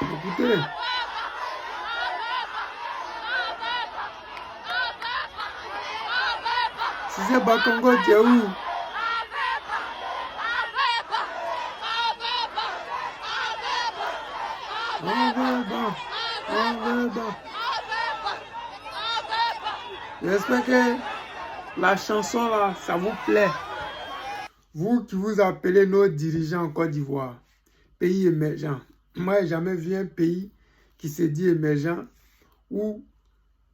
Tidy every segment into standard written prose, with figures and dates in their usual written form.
Écoutez. Si c'est Bakongo, tu es où? J'espère que la chanson là, ça vous plaît. Vous qui vous appelez nos dirigeants en Côte d'Ivoire, pays émergent. Moi, j'ai jamais vu un pays qui se dit émergent où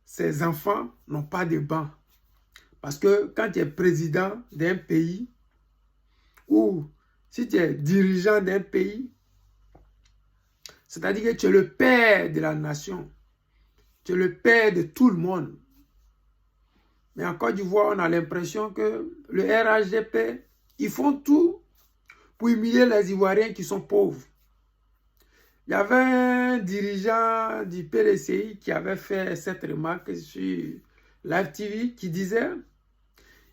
ses enfants n'ont pas de banc. Parce que quand tu es président d'un pays ou si tu es dirigeant d'un pays, c'est-à-dire que tu es le père de la nation. Tu es le père de tout le monde. Mais en Côte d'Ivoire, on a l'impression que le RHDP, ils font tout pour humilier les Ivoiriens qui sont pauvres. Il y avait un dirigeant du PDCI qui avait fait cette remarque sur Live TV qui disait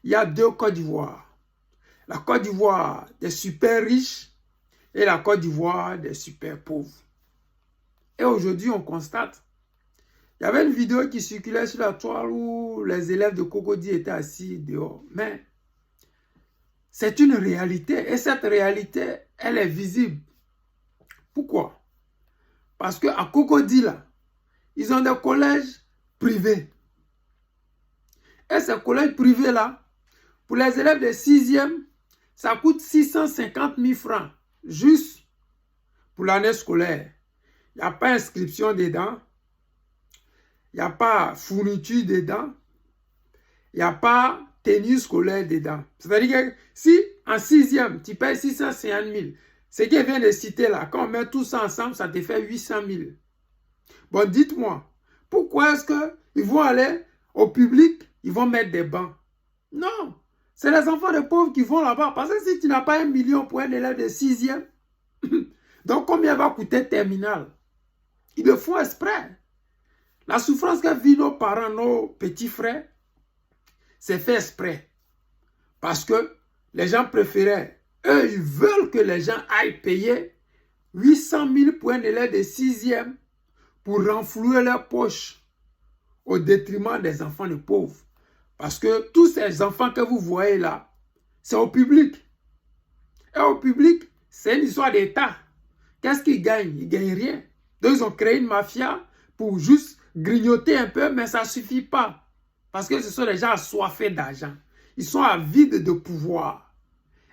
il y a deux Côte d'Ivoire. La Côte d'Ivoire des super riches et la Côte d'Ivoire des super pauvres. Et aujourd'hui, on constate, il y avait une vidéo qui circulait sur la toile où les élèves de Cocody étaient assis dehors. Mais c'est une réalité et cette réalité, elle est visible. Pourquoi? Parce qu'à Cocody, là, ils ont des collèges privés. Et ces collèges privés-là, pour les élèves de 6e, ça coûte 650 000 francs, juste pour l'année scolaire. Il n'y a pas inscription dedans, il n'y a pas fourniture dedans, il n'y a pas tenue scolaire dedans. C'est-à-dire que si en 6e, tu payes 650 000, ce qu'il vient de citer là, quand on met tout ça ensemble, ça te fait 800 000. Bon, dites-moi, pourquoi est-ce qu'ils vont aller au public, ils vont mettre des bancs? Non, c'est les enfants de pauvres qui vont là-bas. Parce que si tu n'as pas 1 million pour un élève de 6e, donc combien va coûter terminal? Ils le font exprès. La souffrance que vivent nos parents, nos petits frères, c'est fait exprès. Parce que les gens préféraient, eux, ils veulent que les gens aillent payer 800 000 pour un élève de 6e pour renflouer leurs poches au détriment des enfants de pauvres. Parce que tous ces enfants que vous voyez là, c'est au public. Et au public, c'est une histoire d'État. Qu'est-ce qu'ils gagnent? Ils ne gagnent rien. Donc, ils ont créé une mafia pour juste grignoter un peu, mais ça ne suffit pas. Parce que ce sont des gens assoiffés d'argent. Ils sont avides de pouvoir.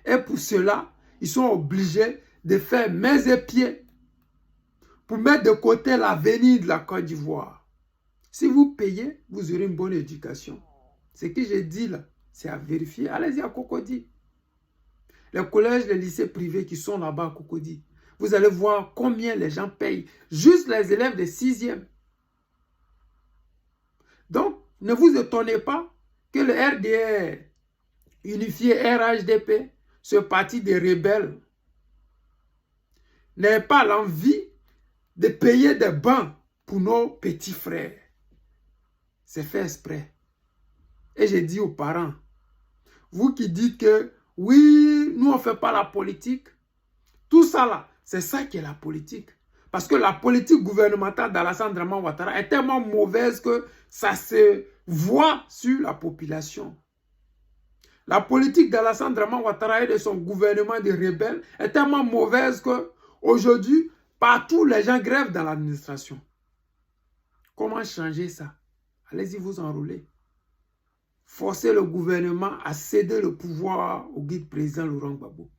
Et pour cela, ils sont obligés de faire mains et pieds pour mettre de côté l'avenir de la Côte d'Ivoire. Si vous payez, vous aurez une bonne éducation. Ce que j'ai dit là, c'est à vérifier. Allez-y à Cocody. Les collèges, les lycées privés qui sont là-bas à Cocody. Vous allez voir combien les gens payent. Juste les élèves de 6e. Donc, ne vous étonnez pas que le RDR, unifié RHDP, ce parti des rebelles, n'ait pas l'envie de payer des bancs pour nos petits frères. C'est fait exprès. Et j'ai dit aux parents, vous qui dites que oui, nous on ne fait pas la politique, tout ça là, c'est ça qui est la politique. Parce que la politique gouvernementale d'Alassane Draman Ouattara est tellement mauvaise que ça se voit sur la population. La politique d'Alassane Draman Ouattara et de son gouvernement de rebelles est tellement mauvaise que aujourd'hui, partout les gens grèvent dans l'administration. Comment changer ça? Allez-y vous enrôler. Forcer le gouvernement à céder le pouvoir au guide président Laurent Gbagbo.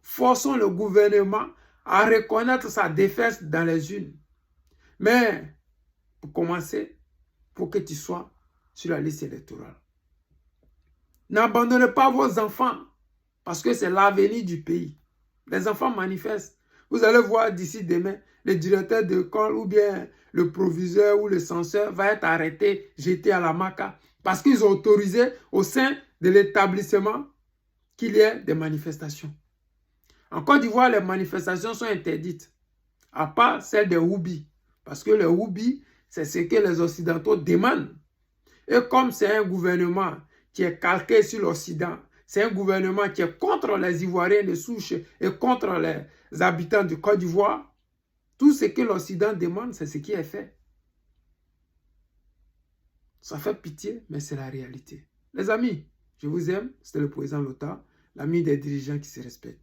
Forçons le gouvernement à reconnaître sa défaite dans les urnes. Mais, pour commencer, il faut que tu sois sur la liste électorale. N'abandonnez pas vos enfants, parce que c'est l'avenir du pays. Les enfants manifestent. Vous allez voir d'ici demain, le directeur d'école ou bien le proviseur ou le censeur va être arrêté, jeté à la maca, parce qu'ils ont autorisé au sein de l'établissement qu'il y ait des manifestations. En Côte d'Ivoire, les manifestations sont interdites, à part celles des Houbi, parce que les Houbi, c'est ce que les Occidentaux demandent. Et comme c'est un gouvernement qui est calqué sur l'Occident, c'est un gouvernement qui est contre les Ivoiriens de souche et contre les habitants de Côte d'Ivoire, Tout ce que l'Occident demande, c'est ce qui est fait. Ça fait pitié, mais c'est la réalité. Les amis, je vous aime. C'était le président Lota, l'ami des dirigeants qui se respectent.